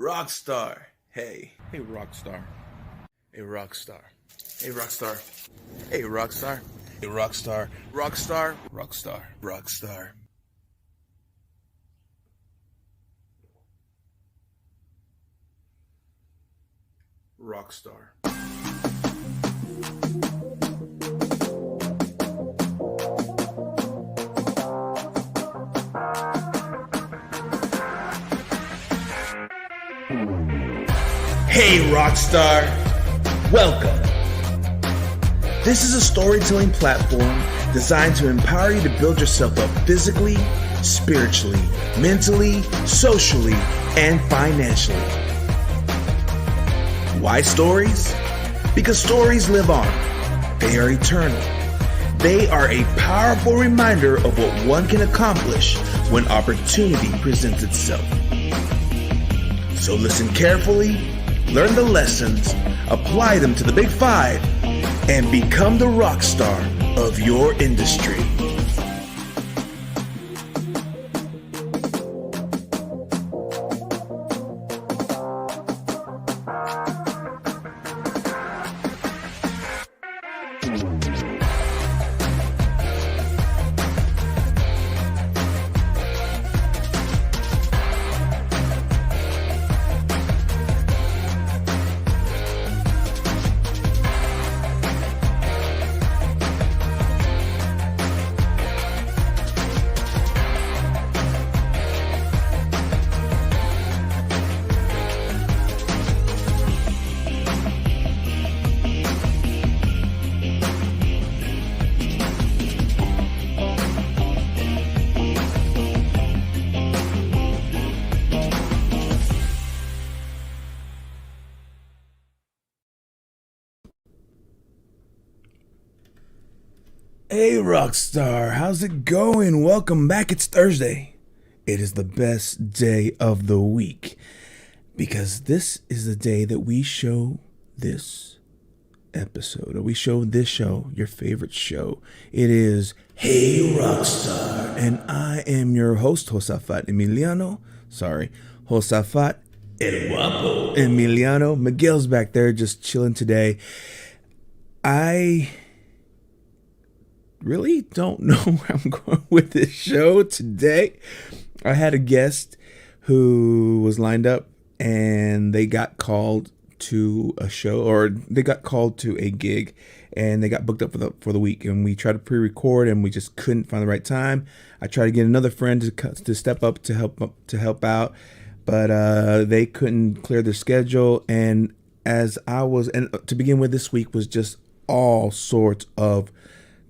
Rockstar. Hey. Hey, Rockstar. Hey, Rockstar. Hey, Rockstar. Hey, Rockstar. Hey, Rockstar. Rockstar. Rockstar. Rockstar. Rockstar. Hey, Rockstar! Welcome! This is a storytelling platform designed to empower you to build yourself up physically, spiritually, mentally, socially, and financially. Why stories? Because stories live on. They are eternal. They are a powerful reminder of what one can accomplish when opportunity presents itself. So listen carefully, learn the lessons, apply them to the big five, and become the rock star of your industry. Hey Rockstar, how's it going? Welcome back. It's Thursday. It is the best day of the week because this is the day that we show this episode, or we show this show, your favorite show. It is Hey Rockstar, and I am your host, Josafat Emiliano. Josafat Emiliano. Miguel's back there just chilling today. I really don't know where I'm going with this show today. I had a guest who was lined up and they got called to a show, or they got called to a gig, and they got booked up for the week, and we tried to pre-record and we just couldn't find the right time. I tried to get another friend to step up to help out, but they couldn't clear their schedule. And to begin with, this week was just all sorts of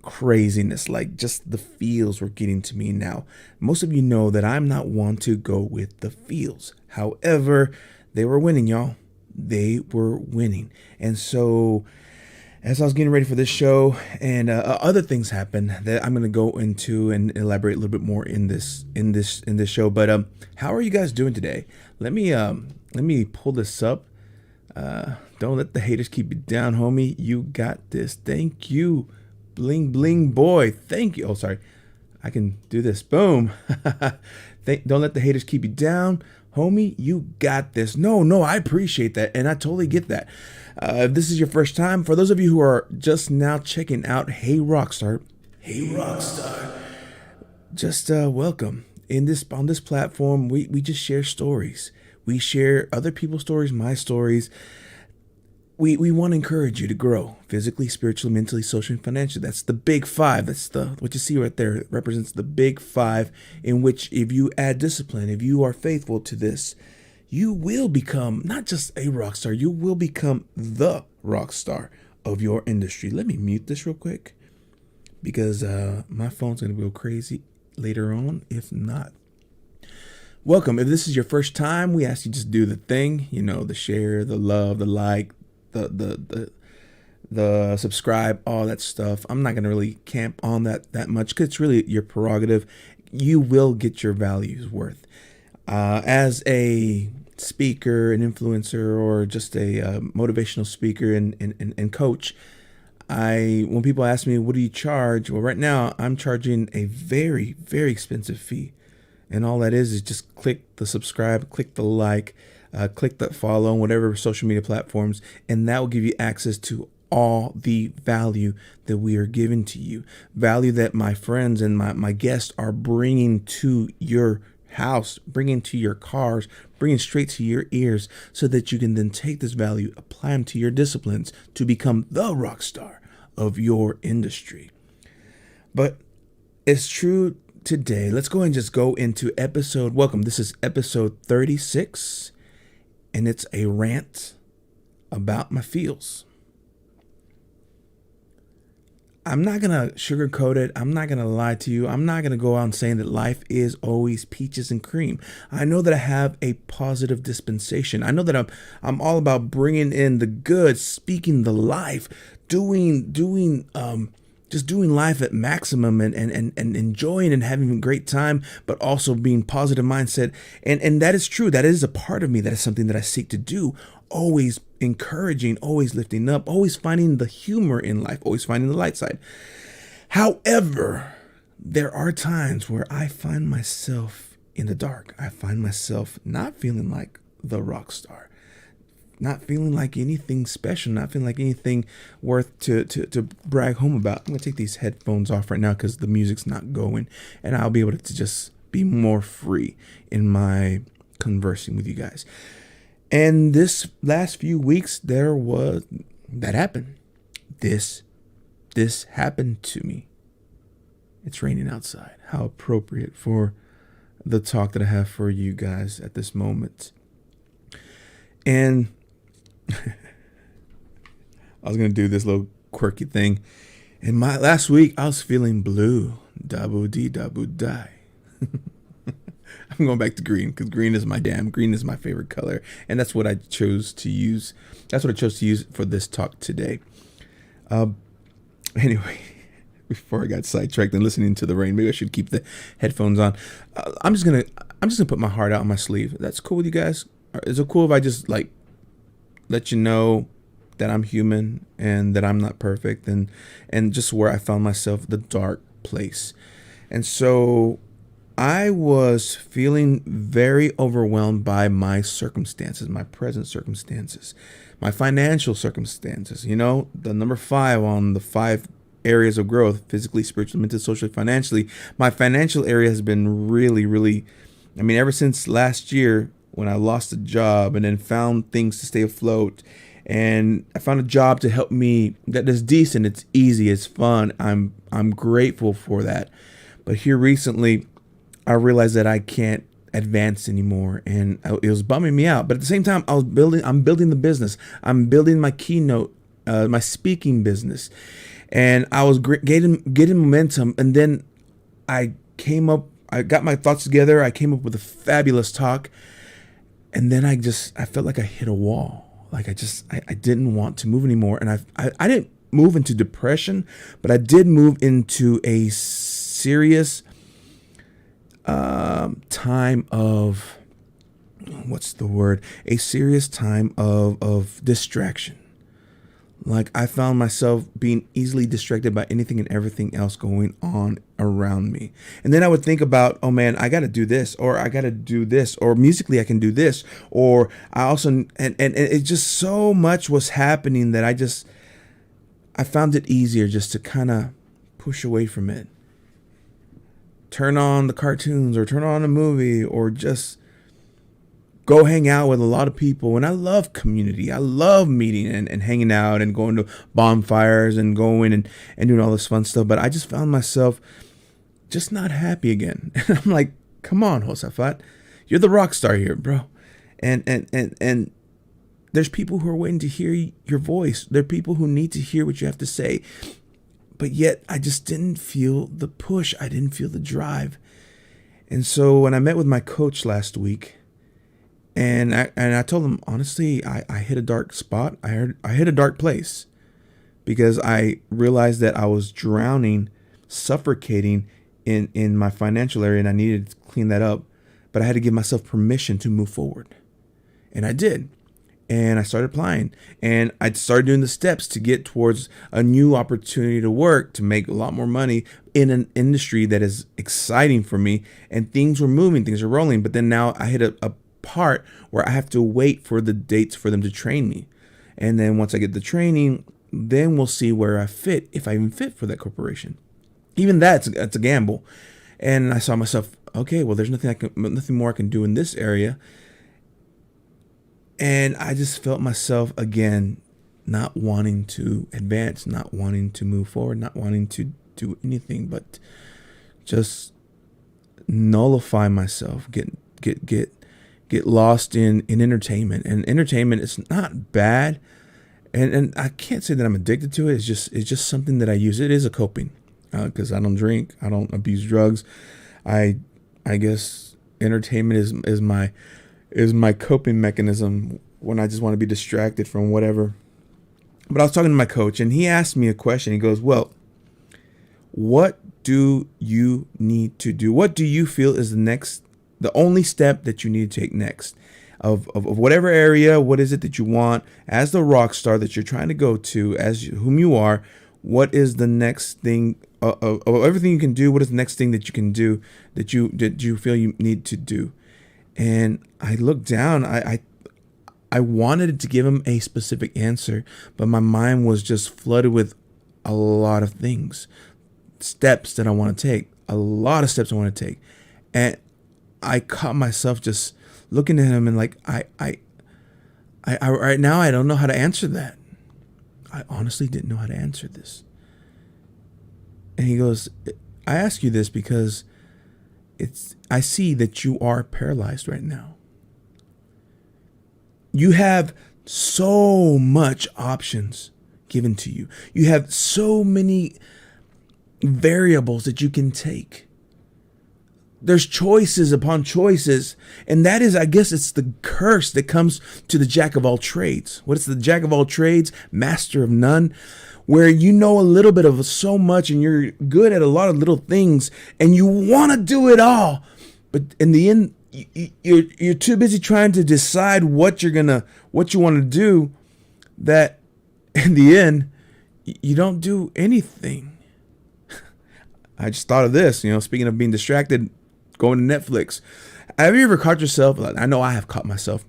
craziness, like just the feels were getting to me. Now, most of you know that I'm not one to go with the feels. However, they were winning, y'all. They were winning. And so as I was getting ready for this show, and other things happened that I'm going to go into and elaborate a little bit more in this show. But how are you guys doing today? Let me pull this up. Don't let the haters keep you down, homie. You got this. Thank you. Bling bling boy, thank you. Oh, sorry, I can do this. Boom. Don't let the haters keep you down, homie. You got this. No, I appreciate that, and I totally get that. If this is your first time, for those of you who are just now checking out, Hey Rockstar, just welcome. On this platform, we just share stories. We share other people's stories, my stories. We want to encourage you to grow physically, spiritually, mentally, socially, and financially. That's the big five. That's what you see right there. It represents the big five, in which if you add discipline, if you are faithful to this, you will become not just a rock star, you will become the rock star of your industry. Let me mute this real quick because my phone's going to go crazy later on if not. Welcome. If this is your first time, we ask you just do the thing, the share, the love, the like, the subscribe, all that stuff. I'm not going to really camp on that much because it's really your prerogative. You will get your values worth. As a speaker, an influencer, or just a motivational speaker and coach, when people ask me, what do you charge? Well, right now I'm charging a very, very expensive fee. And all that is just click the subscribe, click the like. Click that follow on whatever social media platforms, and that will give you access to all the value that we are giving to you, value that my friends and my guests are bringing to your house, bringing to your cars, bringing straight to your ears, so that you can then take this value, apply them to your disciplines to become the rock star of your industry. But it's true today. Let's go and just go into welcome. This is episode 36, and it's a rant about my feels. I'm not going to sugarcoat it. I'm not going to lie to you. I'm not going to go out saying that life is always peaches and cream. I know that I have a positive dispensation. I know that I'm all about bringing in the good, speaking the life, doing life at maximum and enjoying and having a great time, but also being positive mindset. And that is true. That is a part of me. That is something that I seek to do. Always encouraging, always lifting up, always finding the humor in life, always finding the light side. However, there are times where I find myself in the dark. I find myself not feeling like the rock star, not feeling like anything special, not feeling like anything worth to brag home about. I'm going to take these headphones off right now because the music's not going, and I'll be able to just be more free in my conversing with you guys. And this last few weeks, that happened. This happened to me. It's raining outside. How appropriate for the talk that I have for you guys at this moment. And I was going to do this little quirky thing. And last week, I was feeling blue. Dabu-dee-dabu-die. I'm going back to green because green is my favorite color. And that's what I chose to use. That's what I chose to use for this talk today. Anyway, before I got sidetracked and listening to the rain, maybe I should keep the headphones on. I'm just gonna put my heart out on my sleeve. That's cool with you guys? Is it cool if I just let you know that I'm human and that I'm not perfect and just where I found myself, the dark place. And so I was feeling very overwhelmed by my circumstances, my present circumstances, my financial circumstances. You know, the number 5 on the 5 areas of growth: physically, spiritually, mentally, socially, financially. My financial area has been really, ever since last year when I lost a job and then found things to stay afloat. And I found a job to help me that is decent. It's easy. It's fun. I'm grateful for that. But here recently, I realized that I can't advance anymore, and it was bumming me out. But at the same time, I'm building the business. I'm building my Keynote, my speaking business, and I was getting momentum. And then I got my thoughts together. I came up with a fabulous talk, and then I felt like I hit a wall. Like I didn't want to move anymore, and I didn't move into depression, but I did move into a serious time of a serious time of distraction. Like I found myself being easily distracted by anything and everything else going on around me. And then I would think about, oh man, I got to do this, or I got to do this, or musically I can do this, or I also, and it just so much was happening that I found it easier just to kind of push away from it. Turn on the cartoons or turn on a movie or just go hang out with a lot of people. And I love community. I love meeting and hanging out and going to bonfires and going and doing all this fun stuff. But I just found myself just not happy again. And I'm like, come on, Josafat, you're the rock star here, bro. And there's people who are waiting to hear your voice. There are people who need to hear what you have to say. But yet I just didn't feel the push. I didn't feel the drive. And so when I met with my coach last week, and I told him, honestly, I hit a dark spot. I hit a dark place because I realized that I was drowning, suffocating in my financial area, and I needed to clean that up. But I had to give myself permission to move forward. And I did. And I started applying, and I started doing the steps to get towards a new opportunity to work, to make a lot more money in an industry that is exciting for me. And things were moving, things are rolling. But then now I hit a part where I have to wait for the dates for them to train me. And then once I get the training, then we'll see where I fit, if I even fit for that corporation. Even that's a gamble. And I saw myself, okay, well, there's nothing more I can do in this area. And I just felt myself again not wanting to advance, not wanting to move forward, not wanting to do anything but just nullify myself, get lost in entertainment. And entertainment is not bad, and I can't say that I'm addicted to it. It's just something that I use. It is a coping, because I don't drink, I don't abuse drugs. I guess entertainment is my coping mechanism when I just want to be distracted from whatever. But I was talking to my coach, and he asked me a question. He goes, well, what do you need to do? What do you feel is the only step that you need to take next of whatever area? What is it that you want as the rock star that you're trying to go to, as whom you are? What is the next thing of everything you can do? What is the next thing that you can do that you feel you need to do? And I looked down. I wanted to give him a specific answer, but my mind was just flooded with a lot of things, steps that I want to take, a lot of steps I want to take. And I caught myself just looking at him and like, I right now, I don't know how to answer that. I honestly didn't know how to answer this. And he goes, I ask you this because I see that you are paralyzed right now. You have so much options given to you. You have so many variables that you can take. There's choices upon choices. And that is, I guess it's the curse that comes to the jack of all trades. What is the jack of all trades? Master of none. Where you know a little bit of so much and you're good at a lot of little things and you want to do it all. But in the end, you're too busy trying to decide what you want to do, that in the end, you don't do anything. I just thought of this, speaking of being distracted, going to Netflix. Have you ever caught yourself? I know I have caught myself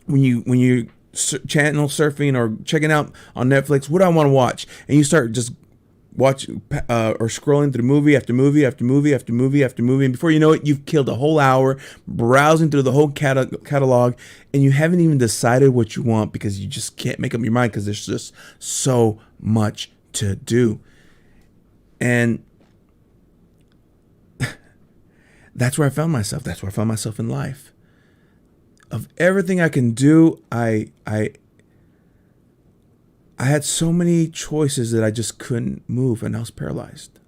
when you channel surfing or checking out on Netflix. What do I want to watch? And you start just watching or scrolling through movie after movie after movie after movie after movie, and before you know it, you've killed a whole hour browsing through the whole catalog, and you haven't even decided what you want because you just can't make up your mind because there's just so much to do. And that's where I found myself. That's where I found myself in life. Of everything I can do, I had so many choices that I just couldn't move, and I was paralyzed.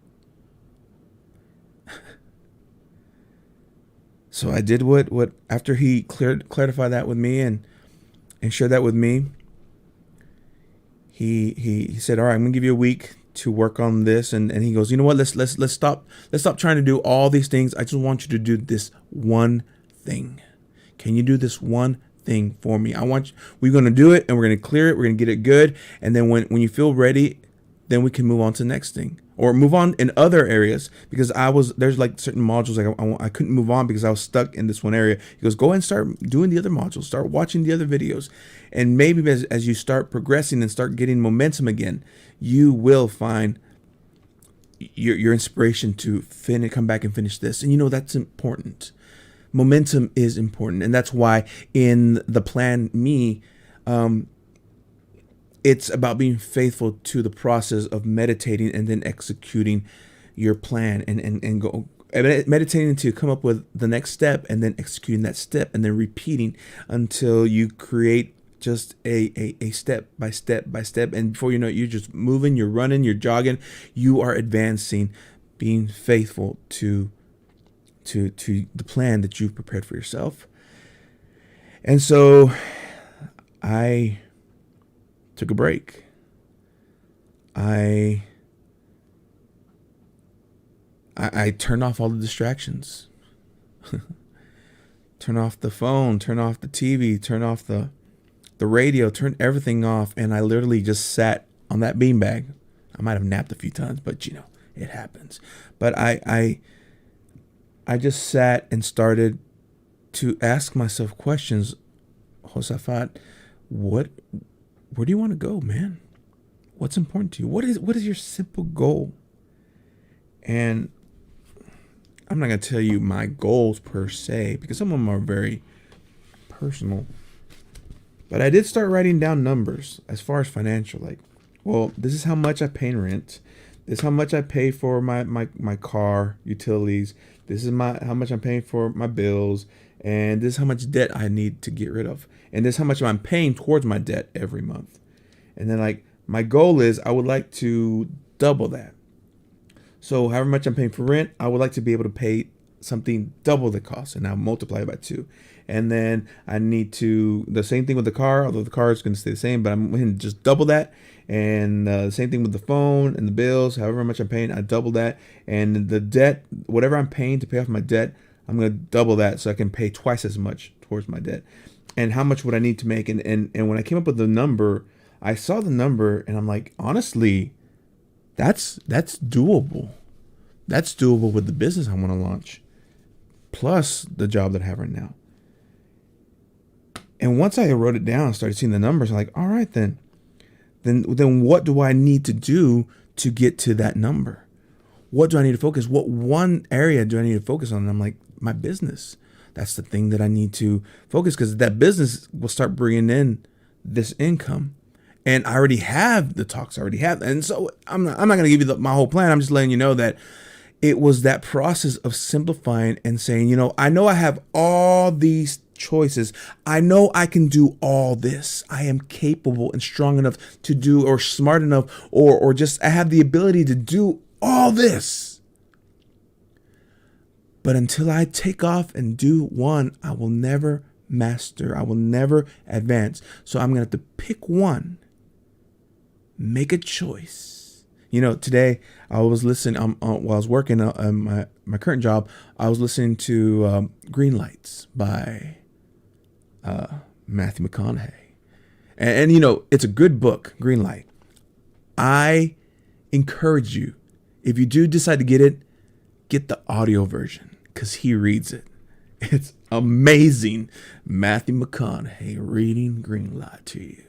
So I did what after he clarified that with me and shared that with me. He said, all right, I'm gonna give you a week to work on this, and he goes, you know what, let's stop trying to do all these things. I just want you to do this one thing. Can you do this one thing for me? We're going to do it, and we're going to clear it. We're going to get it good. And then when you feel ready, then we can move on to the next thing, or move on in other areas, because there's like certain modules like I couldn't move on because I was stuck in this one area. He goes, go ahead and start doing the other modules, start watching the other videos. And maybe as you start progressing and start getting momentum again, you will find your inspiration to come back and finish this. And that's important. Momentum is important, and that's why in the plan me, it's about being faithful to the process of meditating and then executing your plan and go meditating to come up with the next step and then executing that step and then repeating until you create just a step by step by step. And before you know it, you're just moving, you're running, you're jogging, you are advancing, being faithful to the plan that you've prepared for yourself. And so I took a break. I turned off all the distractions. Turn off the phone, turn off the TV, turn off the radio, turn everything off, and I literally just sat on that beanbag. I might have napped a few times, but it happens. But I just sat and started to ask myself questions. Josafat, where do you want to go, man? What's important to you? What is your simple goal? And I'm not going to tell you my goals per se, because some of them are very personal. But I did start writing down numbers as far as financial. Like, well, this is how much I pay in rent. This is how much I pay for my car utilities. This is how much I'm paying for my bills. And this is how much debt I need to get rid of. And this is how much I'm paying towards my debt every month. And then, like, my goal is I would like to double that. So however much I'm paying for rent, I would like to be able to pay something double the cost, and I'll multiply it by 2. And then I need to, the same thing with the car, although the car is going to stay the same, but I'm going to just double that. And the same thing with the phone and the bills, however much I'm paying, I double that. And the debt, whatever I'm paying to pay off my debt, I'm going to double that so I can pay twice as much towards my debt. And how much would I need to make? And when I came up with the number, I saw the number and I'm like, honestly, that's doable. That's doable with the business I want to launch, plus the job that I have right now. And once I wrote it down and started seeing the numbers, I'm like, all right, then what do I need to do to get to that number? What do I need to focus? What one area do I need to focus on? And I'm like, my business. That's the thing that I need to focus, because that business will start bringing in this income. And I already have the talks, I already have. And so I'm not going to give you my whole plan. I'm just letting you know that it was that process of simplifying and saying, I know I have all these choices. I know I can do all this. I am capable and strong enough to do, or smart enough, or just I have the ability to do all this. But until I take off and do one, I will never master. I will never advance. So I'm going to have to pick one, make a choice. Today I was listening while I was working my current job. I was listening to Green Lights by Matthew McConaughey, and it's a good book, Green Light. I encourage you, if you do decide to get the audio version, because he reads it. It's amazing. Matthew McConaughey reading Green Light to you.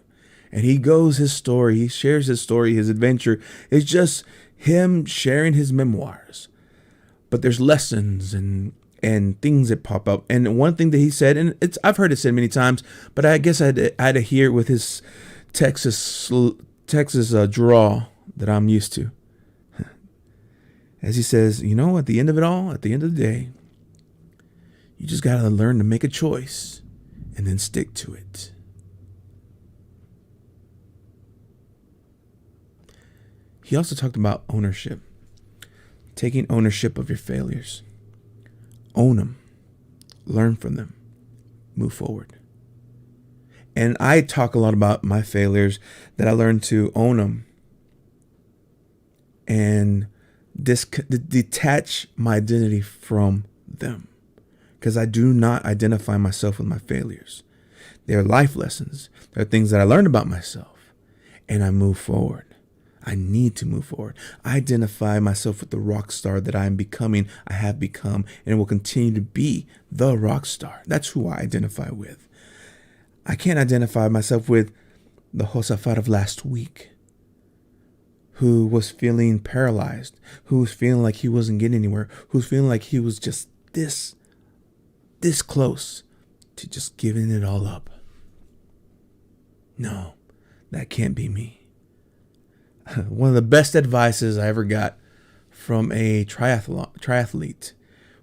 And he goes his story, he shares his story, his adventure. It's just him sharing his memoirs. But there's lessons and things that pop up. And one thing that he said, and I've heard it said many times, but I guess I had to hear it with his Texas drawl that I'm used to. As he says, at the end of it all, at the end of the day, you just got to learn to make a choice and then stick to it. He also talked about ownership, taking ownership of your failures. Own them, learn from them, move forward. And I talk a lot about my failures, that I learned to own them and detach my identity from them, because I do not identify myself with my failures. They're life lessons. They're things that I learned about myself, and I move forward. I need to move forward. I identify myself with the rock star that I am becoming, I have become, and will continue to be the rock star. That's who I identify with. I can't identify myself with the Josafat of last week, who was feeling paralyzed, who was feeling like he wasn't getting anywhere, who's feeling like he was just this close to just giving it all up. No, that can't be me. One of the best advices I ever got from a triathlete.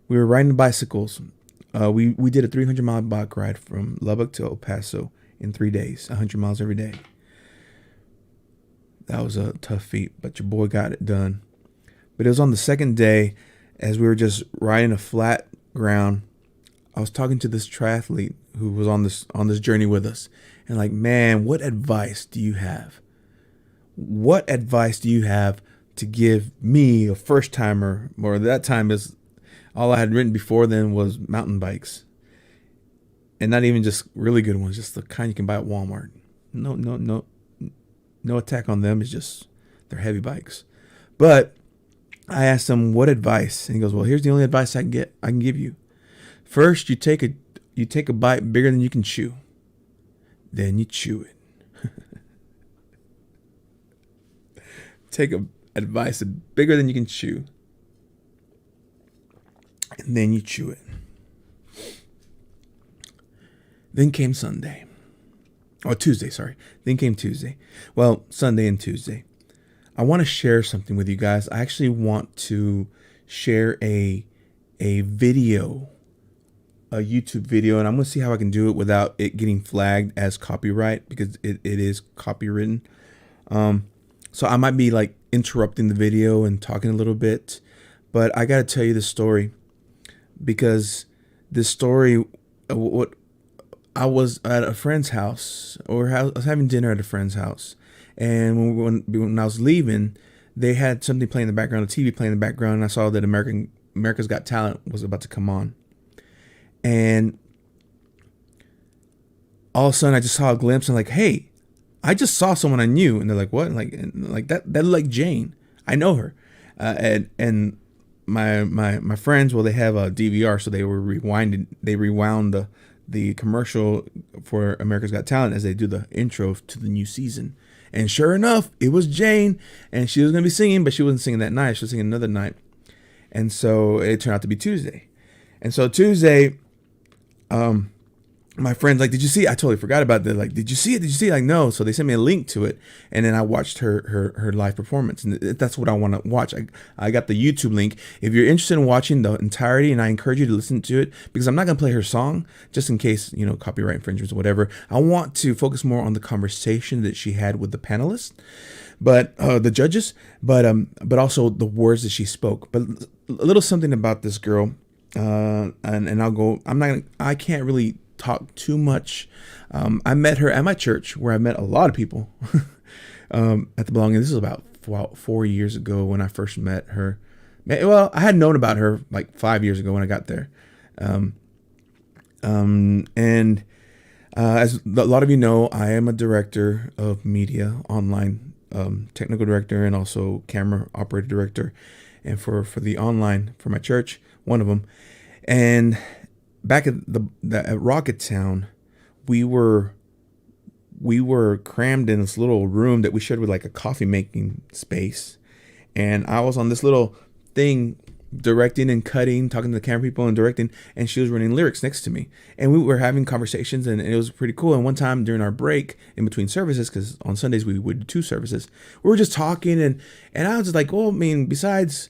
We were riding bicycles. We did a 300-mile bike ride from Lubbock to El Paso in 3 days, 100 miles every day. That was a tough feat, but your boy got it done. But it was on the second day, as we were just riding a flat ground, I was talking to this triathlete who was on this journey with us, and like, man, what advice do you have? What advice do you have to give me, a first timer, or that time is all I had written before then was mountain bikes, and not even just really good ones, just the kind you can buy at Walmart. No attack on them. It's just they're heavy bikes. But I asked him what advice, and he goes, "Well, here's the only advice I can give you. First, you take you take a bite bigger than you can chew. Then you chew it. Take a advice bigger than you can chew. And then you chew it. Then came Sunday. Or Tuesday, sorry. Then came Tuesday. Well, Sunday and Tuesday. I want to share something with you guys. I actually want to share a video, a YouTube video, and I'm going to see how I can do it without it getting flagged as copyright, because it is copywritten. So I might be like interrupting the video and talking a little bit, but I got to tell you this story, because this story, what I was at a friend's house, or I was having dinner at a friend's house, and when I was leaving, they had something playing in the background, a TV playing in the background, and I saw that America's Got Talent was about to come on. And all of a sudden I just saw a glimpse and like, hey, I just saw someone I knew. And they're like, what? And like that looked like Jane. I know her. And my friends, well, they have a DVR, so they rewound the commercial for America's Got Talent as they do the intro to the new season. And sure enough, it was Jane, and she was going to be singing, but she wasn't singing that night. She was singing another night. And so it turned out to be Tuesday. And so Tuesday, my friend's like, did you see it? I totally forgot about that. Like, did you see it? Did you see it? Like, no. So they sent me a link to it. And then I watched her live performance. And that's what I want to watch. I got the YouTube link. If you're interested in watching the entirety, and I encourage you to listen to it, because I'm not going to play her song just in case, copyright infringements or whatever. I want to focus more on the conversation that she had with the panelists, but the judges, but also the words that she spoke. But a little something about this girl, and I can't really talk too much. I met her at my church, where I met a lot of people at the belonging. This was about 4 years ago when I first met her. Well, I had known about her like 5 years ago when I got there. As a lot of you know, I am a director of media, online technical director, and also camera operator director, and for the online for my church, one of them. And back at at Rocket Town, we were crammed in this little room that we shared with like a coffee making space, and I was on this little thing directing and cutting, talking to the camera people and directing, and she was running lyrics next to me, and we were having conversations, and it was pretty cool. And one time during our break in between services, because on Sundays we would do 2 services, we were just talking, and I was just like, well, I mean, besides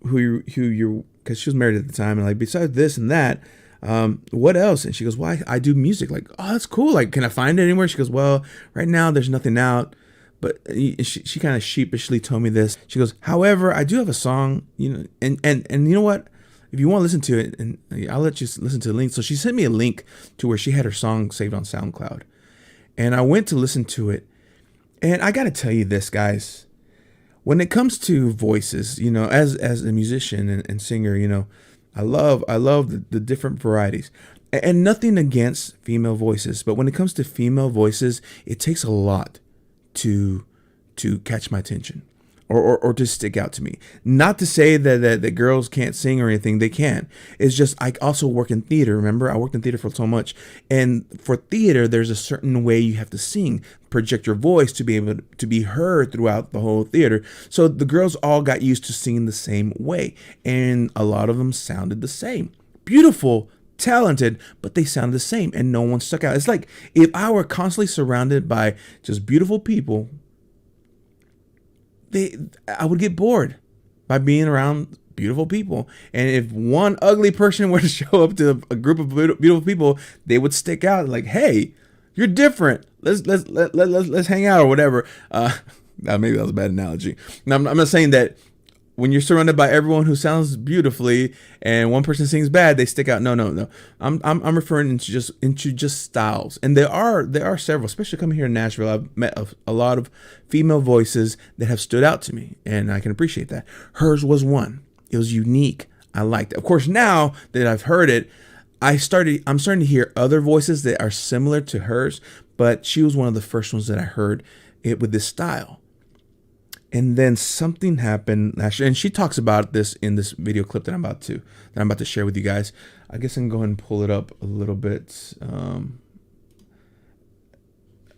who you're, because she was married at the time, and like, besides this and that, what else? And she goes, well, I do music. Like, oh, that's cool. Like, can I find it anywhere? She goes, well, right now there's nothing out. But she kind of sheepishly told me this. She goes, however, I do have a song, and you know what? If you want to listen to it, and I'll let you listen to the link. So she sent me a link to where she had her song saved on SoundCloud. And I went to listen to it. And I got to tell you this, guys. When it comes to voices, as a musician and singer, I love the different varieties, and nothing against female voices. But when it comes to female voices, it takes a lot to catch my attention or to stick out to me. Not to say that girls can't sing or anything. They can. It's just, I also work in theater. Remember, I worked in theater for so much. And for theater, there's a certain way you have to sing, project your voice to be able to be heard throughout the whole theater. So the girls all got used to singing the same way. And a lot of them sounded the same. Beautiful, talented, but they sound the same, and no one stuck out. It's like if I were constantly surrounded by just beautiful people, I would get bored by being around beautiful people. And if one ugly person were to show up to a group of beautiful people, they would stick out like, hey, you're different. Let's hang out or whatever. Maybe that was a bad analogy. Now, I'm not saying that when you're surrounded by everyone who sounds beautifully and one person sings bad, they stick out. No. I'm referring into just styles, and there are several, especially coming here in Nashville. I've met a lot of female voices that have stood out to me, and I can appreciate that. Hers was one. It was unique. I liked it. Of course, now that I've heard it, I'm starting to hear other voices that are similar to hers, but she was one of the first ones that I heard it with this style. And then something happened, actually, and she talks about this in this video clip that I'm about to share with you guys. I guess I can go ahead and pull it up a little bit.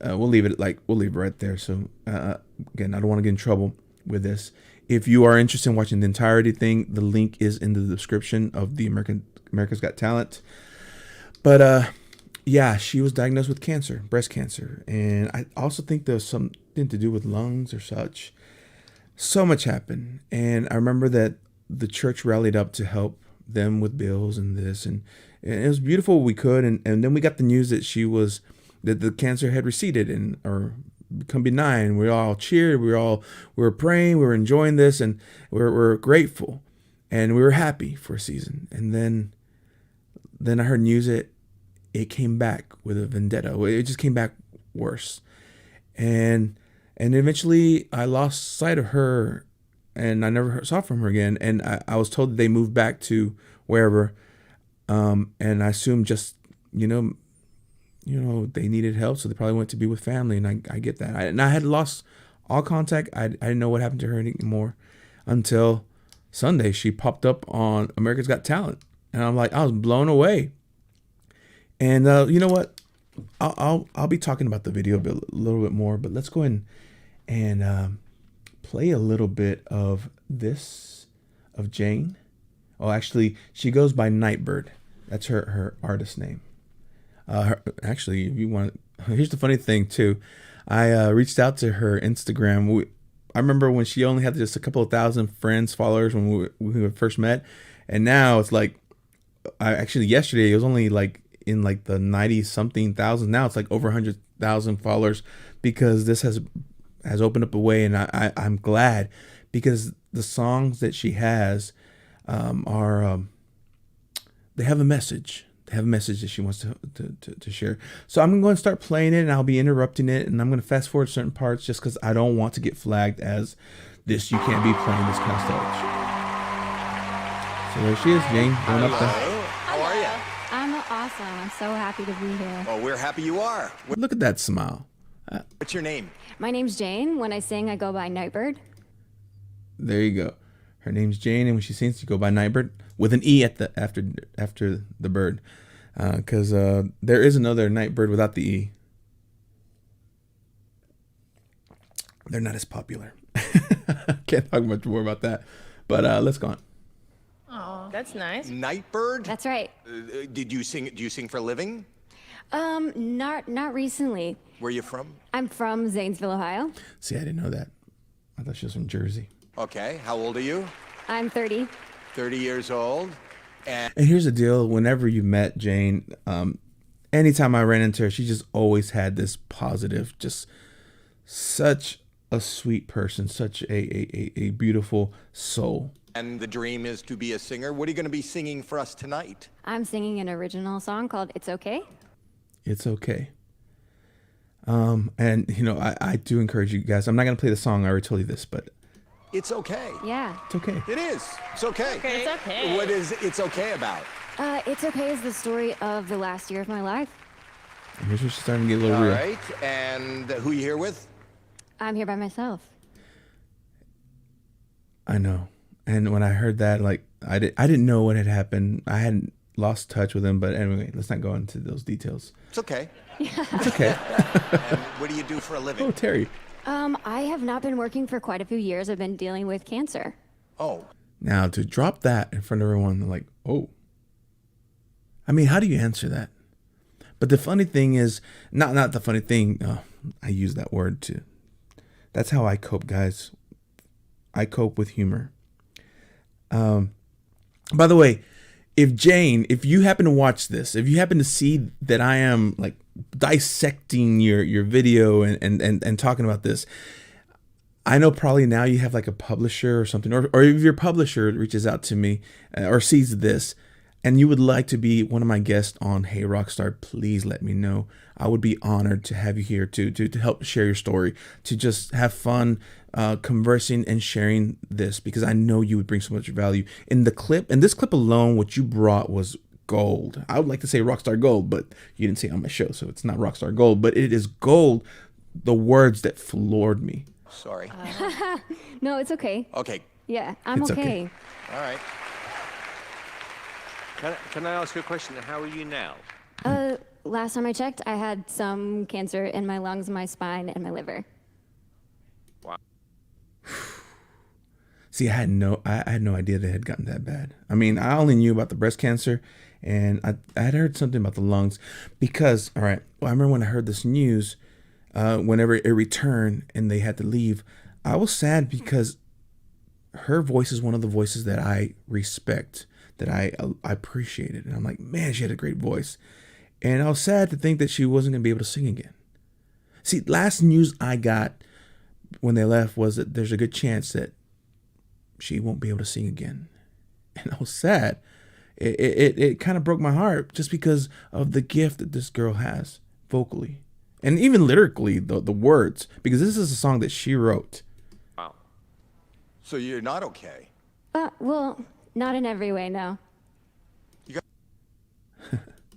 We'll leave it right there. So again, I don't want to get in trouble with this. If you are interested in watching the entirety thing, the link is in the description of the America's Got Talent. But yeah, she was diagnosed with cancer, breast cancer, and I also think there's something to do with lungs or such. So much happened, and I remember that the church rallied up to help them with bills and this, and it was beautiful. We could, and then we got the news that the cancer had receded or become benign. We all cheered. We were praying. We were enjoying this, and we're grateful, and we were happy for a season. And then I heard news that it came back with a vendetta. It just came back worse, and eventually I lost sight of her, and I never saw from her again. And I was told that they moved back to wherever, and I assumed just they needed help, so they probably went to be with family, and I get that. I had lost all contact. I didn't know what happened to her anymore until Sunday. She popped up on America's Got Talent, and I was blown away. And you know what? I'll be talking about the video a little bit more, but let's go ahead and play a little bit of this of Jane. Oh, actually, she goes by Night Birde. That's her artist name. Actually, if you want, here's the funny thing too. I reached out to her Instagram. I remember when she only had just a couple of thousand friends, followers when we first met, and now it's like, yesterday it was only like in like the 90 something thousand. Now it's like over 100,000 followers, because this has opened up a way, and I'm glad, because the songs that she has are they have a message. They have a message that she wants to share. So I'm going to start playing it, and I'll be interrupting it, and I'm going to fast forward certain parts just because I don't want to get flagged as this. You can't be playing this kind of stuff. So there she is, Jane, going up there. How are you? I'm awesome. I'm so happy to be here. Well, we're happy you are. Look at that smile. What's your name? My name's Jane. When I sing, I go by Nightbird. There you go. Her name's Jane, and when she sings, she go by Nightbird with an E at the after the bird, because there is another Nightbird without the E. They're not as popular. Can't talk much more about that, but let's go on. Oh, that's nice. Night Birde? That's right. Do you sing for a living? Not recently. Where are you from? I'm from Zanesville, Ohio. See, I didn't know that. I thought she was from Jersey. Okay. How old are you? I'm 30. 30 years old. And here's the deal. Whenever you met Jane, anytime I ran into her, she just always had this positive, just such a sweet person, such a beautiful soul. And the dream is to be a singer. What are you going to be singing for us tonight? I'm singing an original song called It's Okay. It's okay. And I do encourage you guys. I'm not going to play the song. I already told you this, but It's okay. Yeah. it's okay. It is. It's okay. It's okay. What is It's okay about? It's Okay is the story of the last year of my life. And here's where she's starting to get a little All real. right. And who you here with? I'm here by myself. I know. And when I heard that, I didn't know what had happened. I hadn't lost touch with him, but anyway, let's not go into those details. It's okay. It's okay. And what do you do for a living? Oh, Terry. I have not been working for quite a few years. I've been dealing with cancer. Oh. Now, to drop that in front of everyone, they're like, oh. I mean, how do you answer that? But the funny thing is, not the funny thing, I use that word too. That's how I cope, guys. I cope with humor. By the way, if you happen to watch this, if you happen to see that I am like dissecting your video and talking about this, I know probably now you have like a publisher or something, or if your publisher reaches out to me or sees this and you would like to be one of my guests on Hey Rockstar, please let me know. I would be honored to have you here to help share your story, to just have fun conversing and sharing this, because I know you would bring so much value. In this clip alone, what you brought was gold. I would like to say Rockstar Gold, but you didn't say it on my show, so it's not Rockstar Gold, but it is gold. The words that floored me. Sorry. No, it's okay. Okay. Yeah, I'm It's okay. okay. All right. Can I ask you a question? How are you now? Last time I checked, I had some cancer in my lungs, my spine, and my liver. Wow. See, I had no idea they had gotten that bad. I mean, I only knew about the breast cancer, and I had heard something about the lungs because, all right, well, I remember when I heard this news, whenever it returned and they had to leave, I was sad because her voice is one of the voices that I respect, that I appreciated. And I'm like, man, she had a great voice. And I was sad to think that she wasn't going to be able to sing again. See, last news I got when they left was that there's a good chance that she won't be able to sing again. And I was sad. It kind of broke my heart just because of the gift that this girl has vocally. And even lyrically, the words, because this is a song that she wrote. Wow. So you're not okay. Well, not in every way, no. You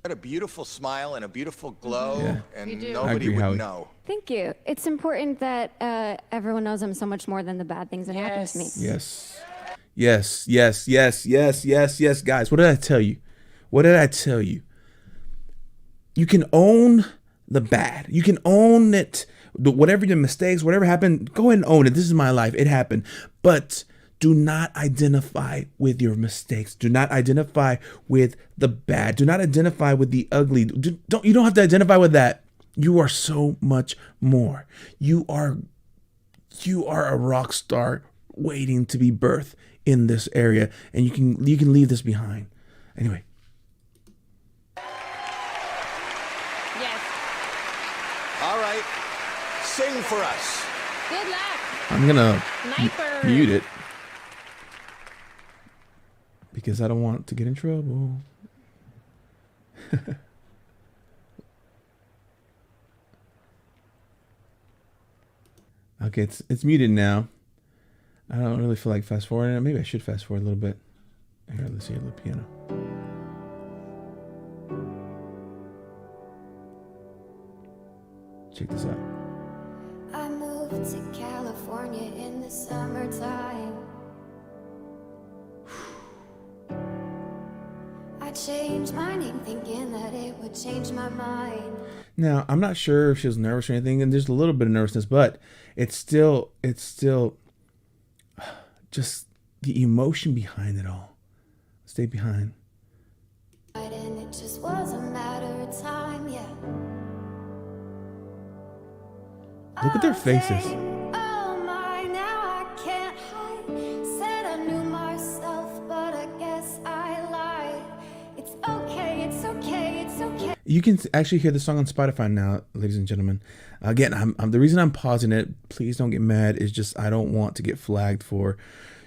got a beautiful smile and a beautiful glow, Yeah. and You do. nobody agree, would Howie. know. Thank you. It's important that everyone knows I'm so much more than the bad things that happen to me. Yes. Yes, yes, yes, yes, yes, yes, guys. What did I tell you? What did I tell you? You can own the bad. You can own it. Whatever your mistakes, whatever happened, go ahead and own it. This is my life. It happened. But do not identify with your mistakes. Do not identify with the bad. Do not identify with the ugly. You don't have to identify with that. You are so much more. You are a rock star waiting to be birthed in this area, and you can leave this behind. Anyway, Yes. All right. Sing for us. Good luck. I'm gonna Nightbird. mute it because I don't want to get in trouble. Okay, it's muted now. I don't really feel like fast forwarding it. Maybe I should fast forward a little bit. Here, let's hear the piano. Check this out. I moved to California in the summertime. I changed my name thinking that it would change my mind. Now, I'm not sure if she was nervous or anything, and there's a little bit of nervousness, but it's still just the emotion behind it all. Stay behind. And it just was a matter of time, yeah. Look at their faces. Oh my, now I can't hide. Said I knew myself, but I guess I lied. It's okay, it's okay, it's okay. You can actually hear the song on Spotify now, ladies and gentlemen. Again, I'm the reason I'm pausing it, please don't get mad, is just I don't want to get flagged for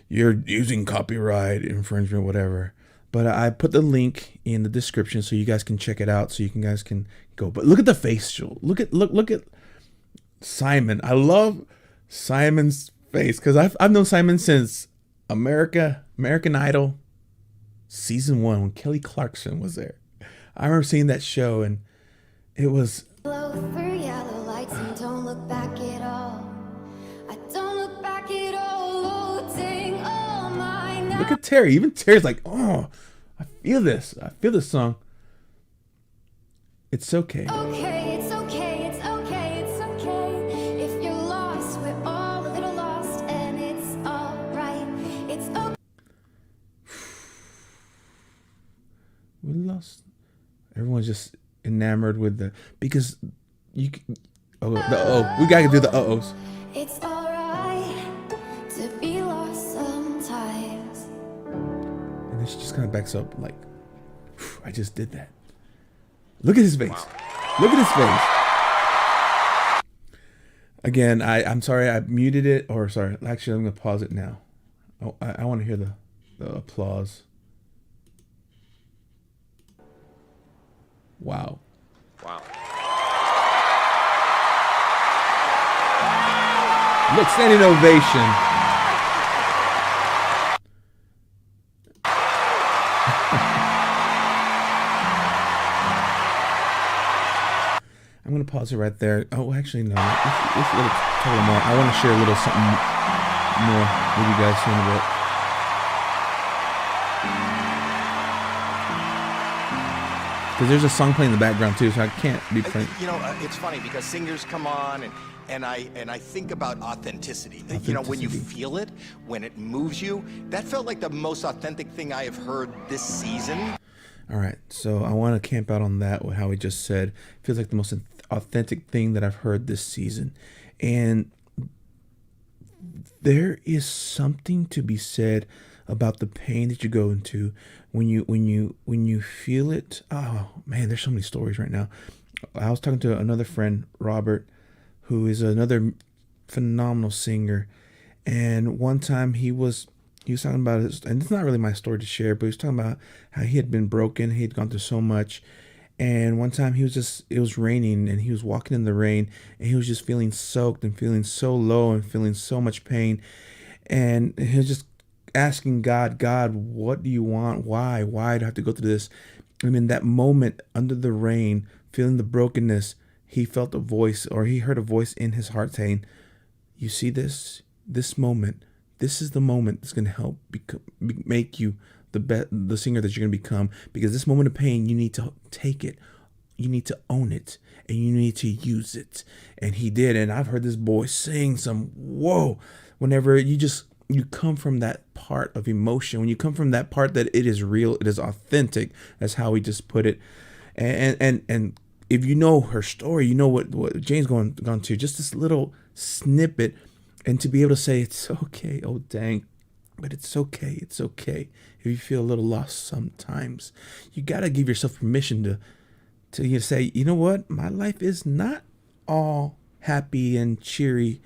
you're using copyright infringement, whatever. But I put the link in the description so you guys can check it out, so you guys can go. But look at the facial. Look at Simon. I love Simon's face because I've known Simon since American Idol season 1 when Kelly Clarkson was there. I remember seeing that show and it was Blow through yellow lights and don't look back at all. I don't look back at all. Loading all my now. look at Terry. Even Terry's like, oh, I feel this. I feel this song. It's okay. Okay, it's okay, it's okay, it's okay. If you're lost, we're all a little lost, and it's alright. It's okay. We lost. Everyone's just enamored with because you we gotta do the uh-ohs. It's alright to be lost sometimes. And then she just kind of backs up like, I just did that. Look at his face. Look at his face. Again, I'm sorry I muted it. Or sorry, actually I'm going to pause it now. Oh, I want to hear the applause. Wow. Wow. Look, standing ovation. I'm going gonna pause it right there. Oh, actually, no. Let's let it talk a little more. I want to share a little something more with you guys here in a bit. Because there's a song playing in the background too, so I can't be playing. You know, it's funny because singers come on and I think about authenticity. You know, when you feel it, when it moves you, that felt like the most authentic thing I have heard this season. All right, so I want to camp out on that, with how he just said. Feels like the most authentic thing that I've heard this season. And there is something to be said about the pain that you go into when you feel it. Oh man, there's so many stories right now. I was talking to another friend, Robert, who is another phenomenal singer, and one time he was talking about his, and it's not really my story to share, but he was talking about how he had been broken, he had gone through so much, and one time it was raining, and he was walking in the rain, and he was just feeling soaked and feeling so low and feeling so much pain, and he was just asking God, what do you want? Why do I have to go through this? And in that moment, under the rain, feeling the brokenness, he felt a voice, or he heard a voice in his heart saying, you see this moment, this is the moment that's going to help make you the singer that you're going to become. Because this moment of pain, you need to take it, you need to own it, and you need to use it. And he did. And I've heard this boy sing some, whoa, whenever you come from that part of emotion, when you come from that part that it is real, it is authentic, that's how he just put it. And if you know her story, you know what Jane's gone to, just this little snippet, and to be able to say, it's okay, oh dang, but it's okay. If you feel a little lost sometimes, you got to give yourself permission to say, you know what, my life is not all happy and cheery.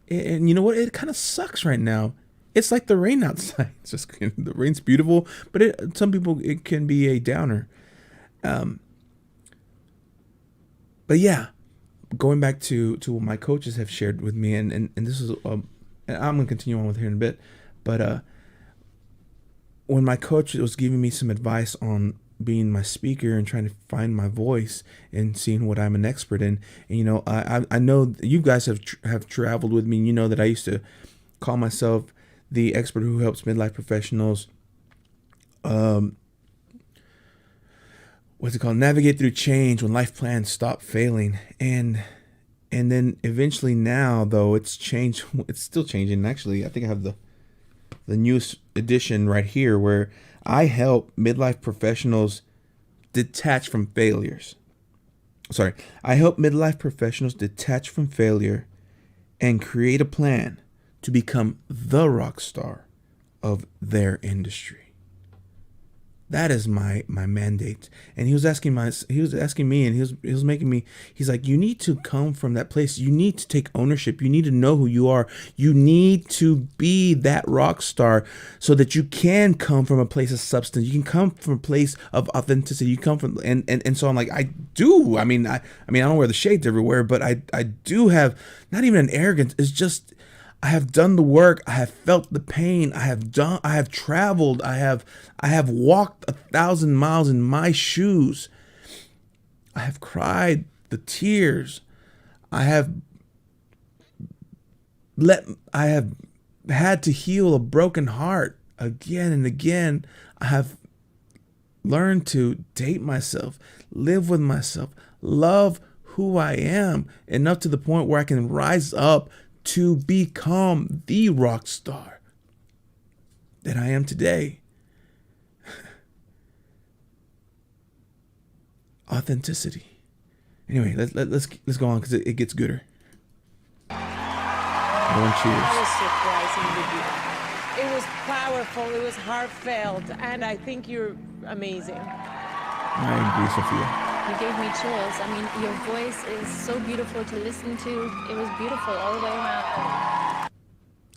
And you know what, it kind of sucks right now. It's like the rain outside. It's just, the rain's beautiful, but some people, it can be a downer. But yeah, going back to what my coaches have shared with me, and this is, and I'm going to continue on with here in a bit, but when my coach was giving me some advice on being my speaker and trying to find my voice and seeing what I'm an expert in, and you know, I know you guys have traveled with me, and you know that I used to call myself the expert who helps midlife professionals navigate through change when life plans stop failing. And then eventually, now though, it's changed, it's still changing. Actually, I think I have the newest edition right here, where I help midlife professionals detach from failures. I help midlife professionals detach from failure and create a plan to become the rock star of their industry. That is my mandate. And he was asking me, and he was making me, he's like, you need to come from that place. You need to take ownership. You need to know who you are. You need to be that rock star so that you can come from a place of substance. You can come from a place of authenticity. You come from, and so I'm like, I do. I mean, I don't wear the shades everywhere, but I do have not even an arrogance. It's just, I have done the work. I have felt the pain. I have traveled. I have walked 1,000 miles in my shoes. I have cried the tears. I have had to heal a broken heart again and again. I have learned to date myself, live with myself, love who I am, enough to the point where I can rise up to become the rock star that I am today. Authenticity. Anyway, let's go on, because it gets gooder. Everyone cheers. It was powerful, it was heartfelt, and I think you're amazing. I agree, Sophia. You gave me chills. I mean, your voice is so beautiful to listen to. It was beautiful all the way around.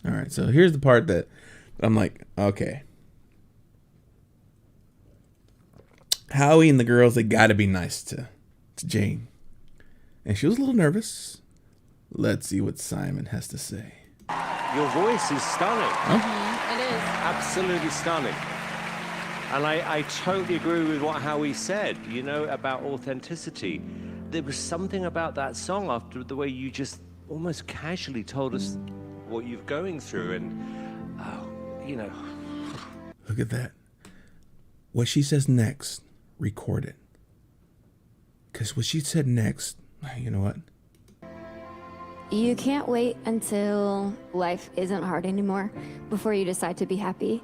All right, so here's the part that I'm like, okay. Howie and the girls, they got to be nice to Jane. And she was a little nervous. Let's see what Simon has to say. Your voice is stunning. It is. Absolutely stunning. And I totally agree with what Howie said, you know, about authenticity. there was something about that song after the way you just almost casually told us what you're going through, and you know. Look at that. What she says next, record it. Because what she said next, you know what? You can't wait until life isn't hard anymore before you decide to be happy.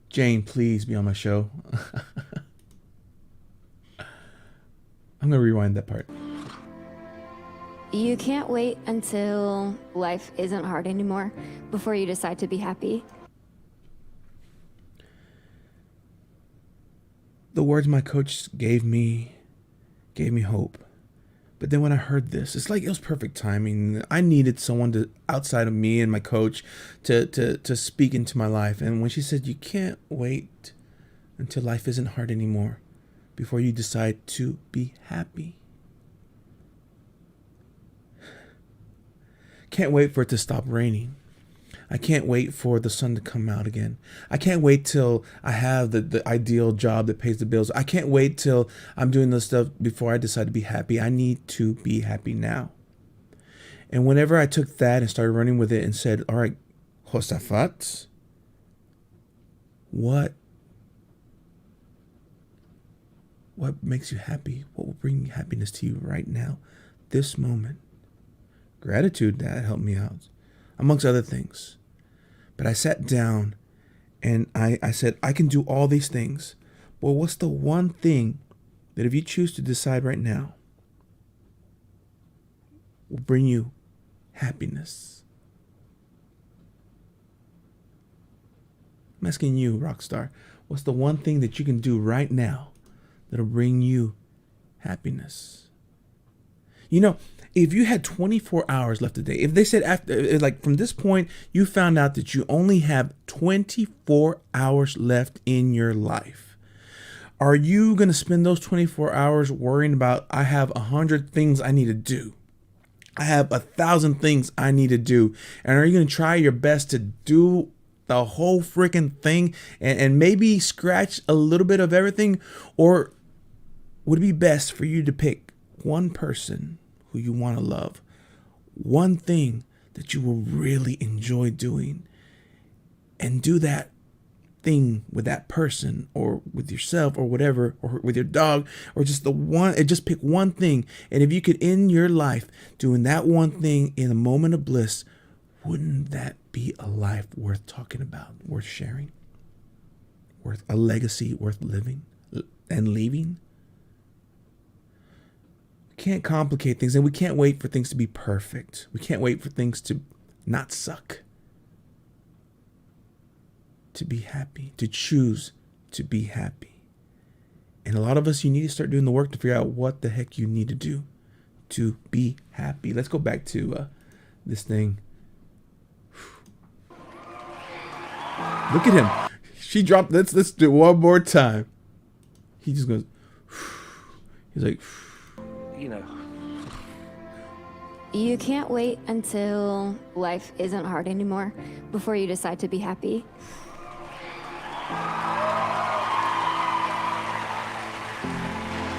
Jane, please be on my show. I'm going to rewind that part. You can't wait until life isn't hard anymore before you decide to be happy. The words my coach gave me hope. But then when I heard this, it's like it was perfect timing. I needed someone to, outside of me and my coach, to speak into my life. And when she said, you can't wait until life isn't hard anymore before you decide to be happy. Can't wait for it to stop raining. I can't wait for the sun to come out again. I can't wait till I have the ideal job that pays the bills. I can't wait till I'm doing this stuff before I decide to be happy. I need to be happy now. And whenever I took that and started running with it and said, all right, Josafat, what makes you happy? What will bring happiness to you right now, this moment? Gratitude, that helped me out, amongst other things. But I sat down and I said, I can do all these things. Well, what's the one thing that if you choose to decide right now will bring you happiness? I'm asking you, Rockstar, what's the one thing that you can do right now that'll bring you happiness? You know, if you had 24 hours left a day, if they said after, like from this point, you found out that you only have 24 hours left in your life, are you going to spend those 24 hours worrying about, I have 100 things I need to do? I have 1,000 things I need to do. And are you going to try your best to do the whole freaking thing and maybe scratch a little bit of everything? Or would it be best for you to pick one person who you want to love, one thing that you will really enjoy doing, and do that thing with that person or with yourself or whatever, or with your dog, or just just pick one thing. And if you could end your life doing that one thing in a moment of bliss, wouldn't that be a life worth talking about, worth sharing, worth a legacy worth living and leaving? Can't complicate things, and we can't wait for things to be perfect. We can't wait for things to not suck. To be happy, to choose to be happy. And a lot of us, you need to start doing the work to figure out what the heck you need to do to be happy. Let's go back to this thing. Look at him. She dropped. Let's do it one more time. He just goes. He's like. You know. You can't wait until life isn't hard anymore before you decide to be happy.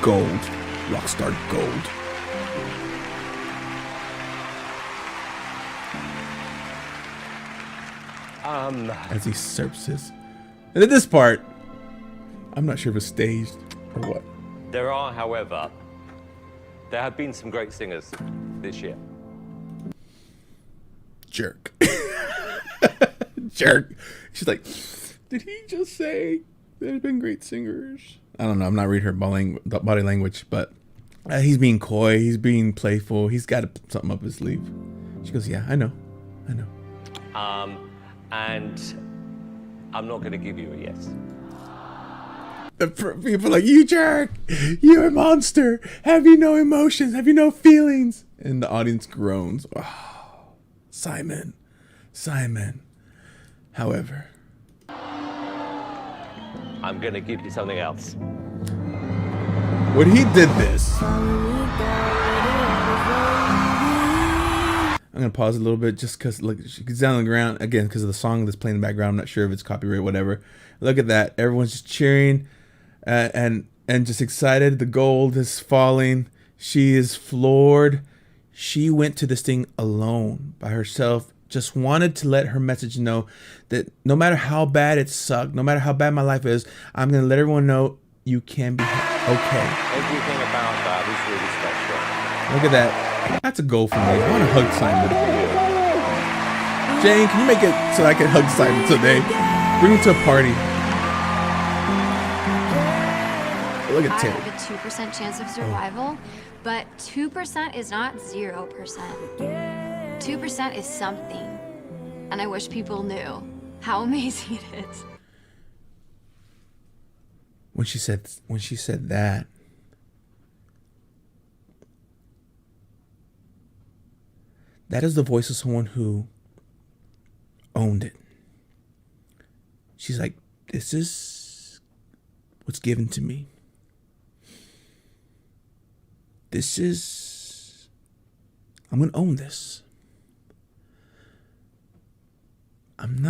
Gold. Rockstar gold. As he surfaces. And at this part, I'm not sure if it's staged or what. There are, however, there have been some great singers this year. Jerk. Jerk. She's like, did he just say there's been great singers? I don't know. I'm not reading her body language, but he's being coy. He's being playful. He's got something up his sleeve. She goes, yeah, I know. And I'm not going to give you a yes. People are like, you jerk, you're a monster. Have you no emotions? Have you no feelings? And the audience groans. Oh, Simon. However, I'm going to give you something else. when he did this, I'm I'm gonna pause a little bit just because look, she gets down on the ground again because of the song that's playing in the background. I'm not sure if it's copyright or whatever. Look at that. Everyone's just cheering and just excited. The gold is falling. She is floored. She went to this thing alone by herself. Just wanted to let her message know that no matter how bad it sucked, no matter how bad my life is, I'm gonna let everyone know you can be okay. Everything about that is really special. Look at that. That's a goal for me. I want to hug Simon. Jane, can you make it so I can hug Simon today? Bring him to a party. Look at Terry. I have a 2% chance of survival, but 2% is not 0%. 2% is something, and I wish people knew how amazing it is. When she said that, that is the voice of someone who owned it. She's like, this is what's given to me. I'm going to own this. I'm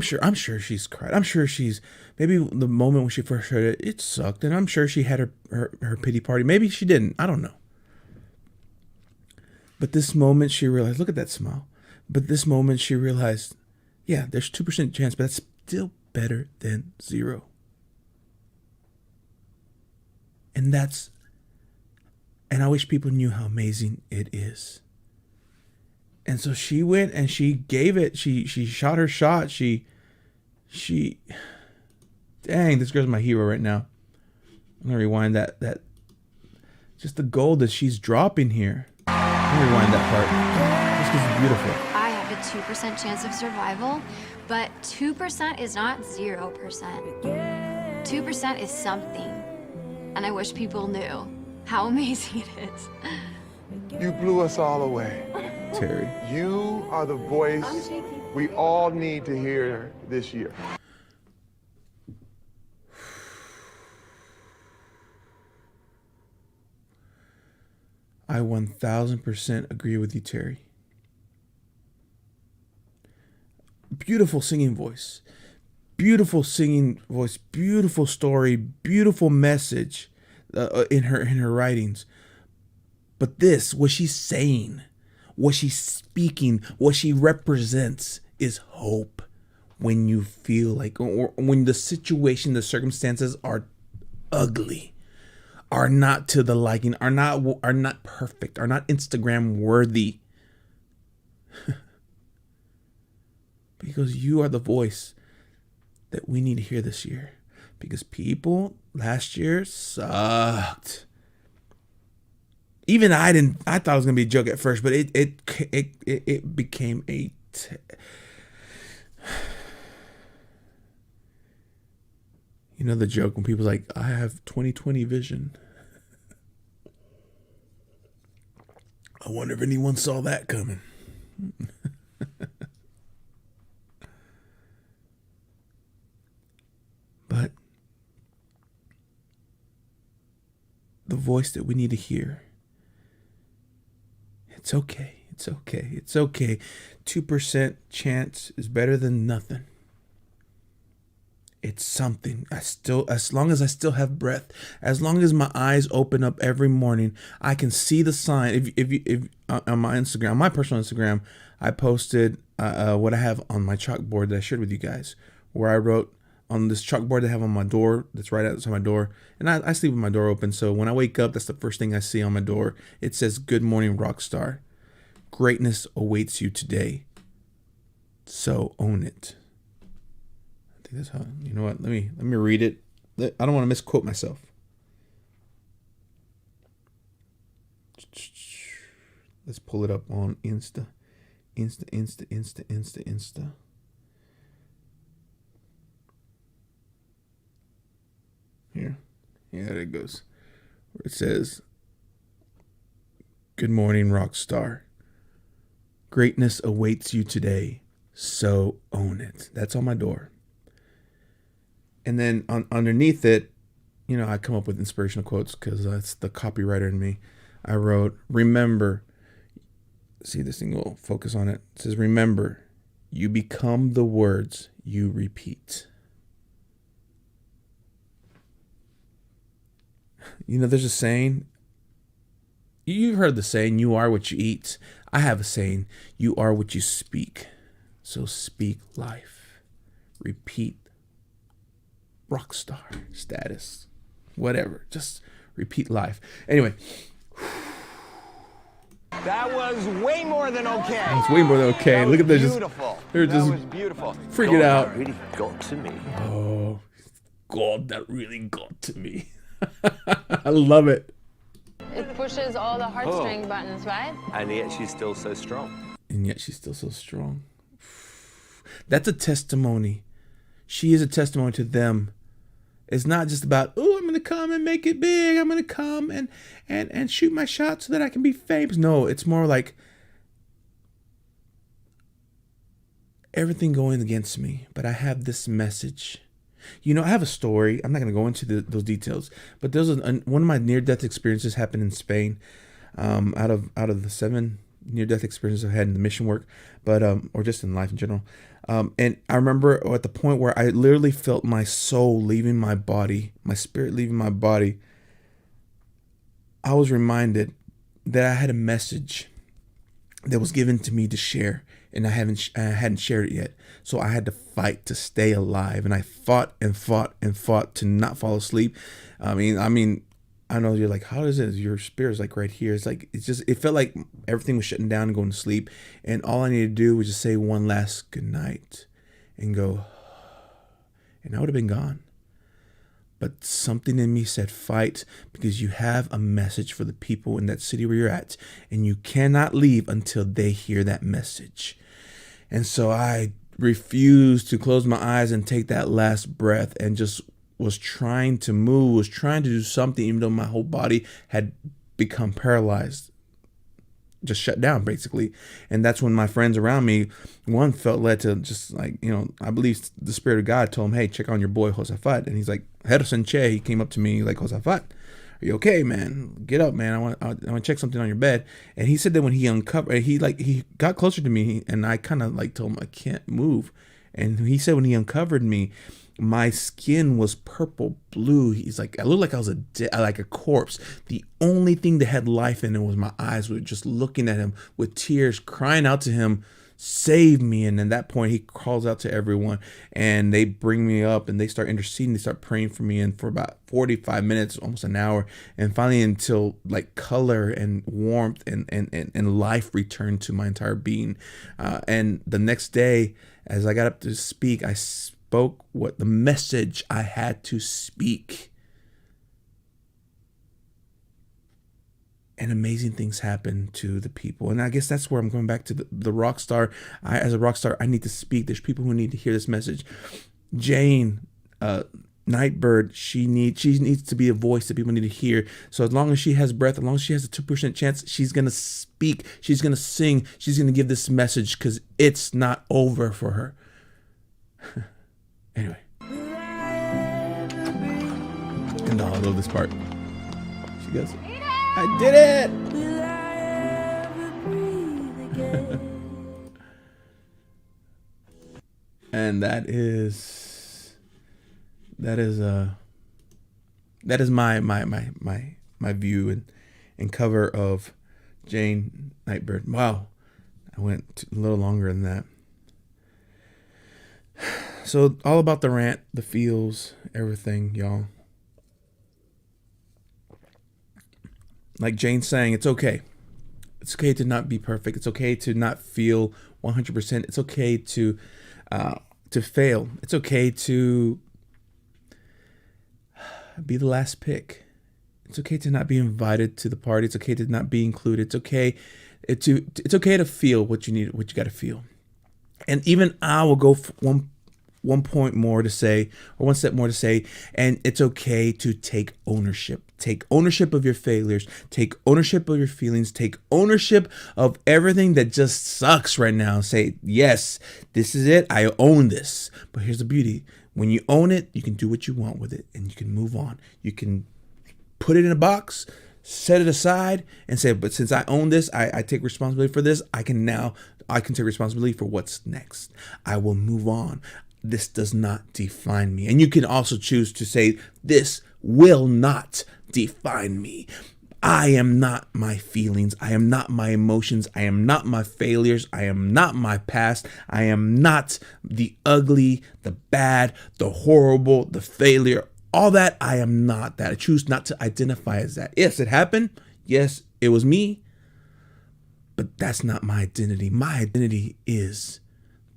sure she's cried. I'm sure she's, maybe the moment when she first heard it, it sucked. And I'm sure she had her pity party. Maybe she didn't. I don't know. But this moment she realized, look at that smile. But this moment she realized, yeah, there's 2% chance, but that's still better than 0. And I wish people knew how amazing it is. And so she went and she gave it. She shot her shot. She dang, this girl's my hero right now. I'm gonna rewind that just the gold that she's dropping here. I'm gonna rewind that part. This is beautiful. I have a 2% chance of survival, but 2% is not 0%. 2% is something, and I wish people knew how amazing it is. You blew us all away. Terry. You are the voice we all need to hear this year. I 1000% agree with you, Terry. Beautiful singing voice. Beautiful singing voice. Beautiful story. Beautiful message in her writings. But this, what she's saying, what she's speaking, what she represents is hope. When you feel like, or when the situation, the circumstances are ugly, are not to the liking, are not perfect, are not Instagram worthy. Because you are the voice that we need to hear this year. Because people last year sucked. Even I thought it was gonna be a joke at first, but it became a you know the joke when people's like, I have 20/20 vision. I wonder if anyone saw that coming. But the voice that we need to hear, it's okay. It's okay. It's okay. 2% chance is better than nothing. It's something. As long as I still have breath, as long as my eyes open up every morning, I can see the sign. If on my Instagram, my personal Instagram, I posted what I have on my chalkboard that I shared with you guys, where I wrote on this chalkboard that I have on my door, that's right outside my door, and I sleep with my door open. So when I wake up, that's the first thing I see on my door. It says, "Good morning, Rockstar. Greatness awaits you today. So own it." I think that's how. You know what? Let me read it. I don't want to misquote myself. Let's pull it up on Insta. Here. Yeah, there it goes. Where it says, "Good morning, Rockstar. Greatness awaits you today, so own it." That's on my door. And then underneath it, you know, I come up with inspirational quotes because that's the copywriter in me. I wrote, "Remember, see this thing will focus on it. It says, remember, you become the words you repeat. You know, there's a saying, you've heard the saying, you are what you eat. I have a saying, you are what you speak. So speak life. Repeat rockstar status. Whatever. Just repeat life. Anyway. That was way more than okay. It's way more than okay. Look at this. Beautiful. They're That just was beautiful. freaking out. That really got to me. Oh, God, that really got to me. I love it. It pushes all the heartstring buttons, right? And yet she's still so strong. And yet she's still so strong. That's a testimony. She is a testimony to them. It's not just about, oh, I'm going to come and make it big. I'm going to come and shoot my shot so that I can be famous. No, it's more like everything going against me, but I have this message. You know, I have a story. I'm not going to go into those details, but there's one of my near-death experiences happened in Spain. Out of the 7 near-death experiences I've had in the mission work, but or just in life in general. And I remember at the point where I literally felt my soul leaving my body, my spirit leaving my body. I was reminded that I had a message that was given to me to share, and I hadn't shared it yet. So I had to fight to stay alive, and I fought and fought and fought to not fall asleep. I mean, I know you're like, how is it? Your spirit's like right here. It's like, it felt like everything was shutting down and going to sleep. And all I needed to do was just say one last good night and go, and I would have been gone. But something in me said, fight, because you have a message for the people in that city where you're at, and you cannot leave until they hear that message. And so I refused to close my eyes and take that last breath, and just was trying to move, was trying to do something, even though my whole body had become paralyzed, just shut down basically. And that's when my friends around me, one felt led to just like, you know, I believe the Spirit of God told him, hey, check on your boy Josafat. And he's like, Harrison Che, he came up to me like, Josafat, are you okay, man? Get up, man. I want to check something on your bed. And he said that when he uncovered, he got closer to me, and I kind of like told him I can't move. And he said when he uncovered me, my skin was purple blue. He's like, I looked like I was like a corpse. The only thing that had life in it was my eyes were just looking at him with tears, crying out to him, save me. And at that point, he calls out to everyone, and they bring me up and they start interceding. They start praying for me, and for about 45 minutes, almost an hour. And finally, until like color and warmth and life returned to my entire being. And the next day, as I got up to speak, I spoke what the message I had to speak. And amazing things happen to the people. And I guess that's where I'm going back to the rock star. As a rock star, I need to speak. There's people who need to hear this message. Jane, Night Birde, she needs to be a voice that people need to hear. So as long as she has breath, as long as she has a 2% chance, she's going to speak. She's going to sing. She's going to give this message, because it's not over for her. Anyway. And I love this part. She goes, I did it! And that is my view and cover of Jane, Night Birde. Wow, I went a little longer than that. So all about the rant, the feels, everything, y'all. Like Jane saying, it's okay. It's okay to not be perfect. It's okay to not feel 100%. It's okay to fail. It's okay to be the last pick. It's okay to not be invited to the party. It's okay to not be included. It's okay to feel what you need, what you got to feel. And even I will go one point more to say, or one step more to say, and it's okay to take ownership. Take ownership of your failures. Take ownership of your feelings. Take ownership of everything that just sucks right now. Say, yes, this is it. I own this. But here's the beauty. When you own it, you can do what you want with it, and you can move on. You can put it in a box, set it aside and say, but since I own this, I take responsibility for this. I can take responsibility for what's next. I will move on. This does not define me. And you can also choose to say, this will not define me. I am not my feelings. I am not my emotions. I am not my failures. I am not my past. I am not the ugly, the bad, the horrible, the failure. All that, I am not that. I choose not to identify as that. Yes, it happened. Yes, it was me. But that's not my identity. My identity is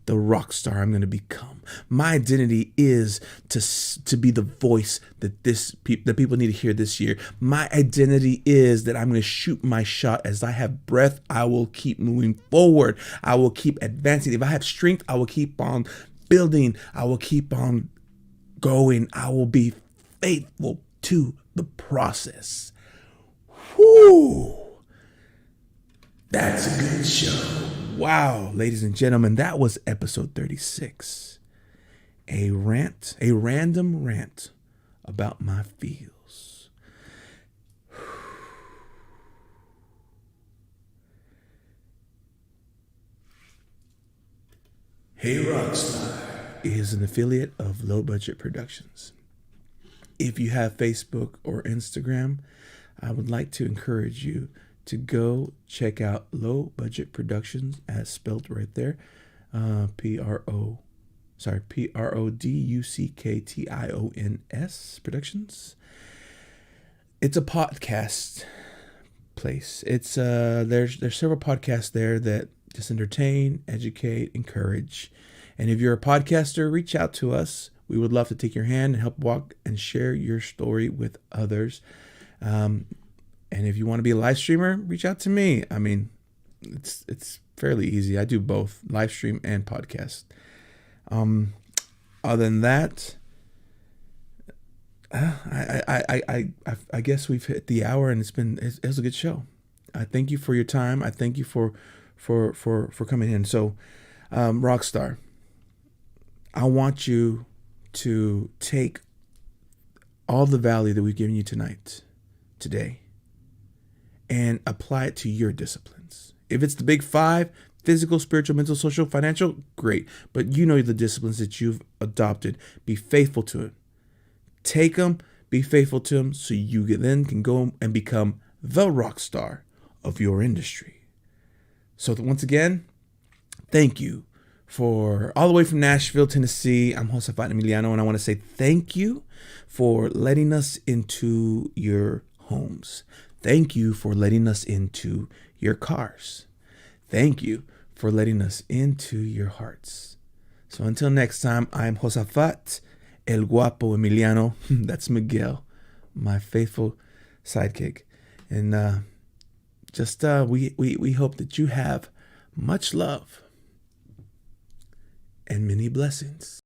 the rock star I'm going to become. My identity is to be the voice that that people need to hear this year. My identity is that I'm going to shoot my shot. As I have breath, I will keep moving forward. I will keep advancing. If I have strength, I will keep on building. I will keep on going. I will be faithful to the process. Whoo! That's a good show. Wow, ladies and gentlemen, that was episode 36. A random rant about my feels. Hey Rockstar is an affiliate of Low Budget Productions. If you have Facebook or Instagram, I would like to encourage you to go check out Low Budget Productions, as spelled right there, P-R-O-D-U-C-K-T-I-O-N-S Productions. It's a podcast place. It's there's several podcasts there that just entertain, educate, encourage. And if you're a podcaster, reach out to us. We would love to take your hand and help walk and share your story with others. And if you want to be a live streamer, reach out to me. I mean, it's fairly easy. I do both live stream and podcast. Other than that, I guess we've hit the hour, and it was a good show. I thank you for your time. I thank you for coming in. So, Rockstar, I want you to take all the value that we've given you today, and apply it to your disciplines. If it's the big 5, physical, spiritual, mental, social, financial, great. But you know the disciplines that you've adopted. Be faithful to it. Take them, be faithful to them, so you then can go and become the rock star of your industry. So once again, thank you for all the way from Nashville, Tennessee. I'm Josafat Emiliano, and I want to say thank you for letting us into your homes. Thank you for letting us into your cars. Thank you for letting us into your hearts. So until next time, I'm Josafat El Guapo Emiliano. That's Miguel, my faithful sidekick. And we hope that you have much love and many blessings.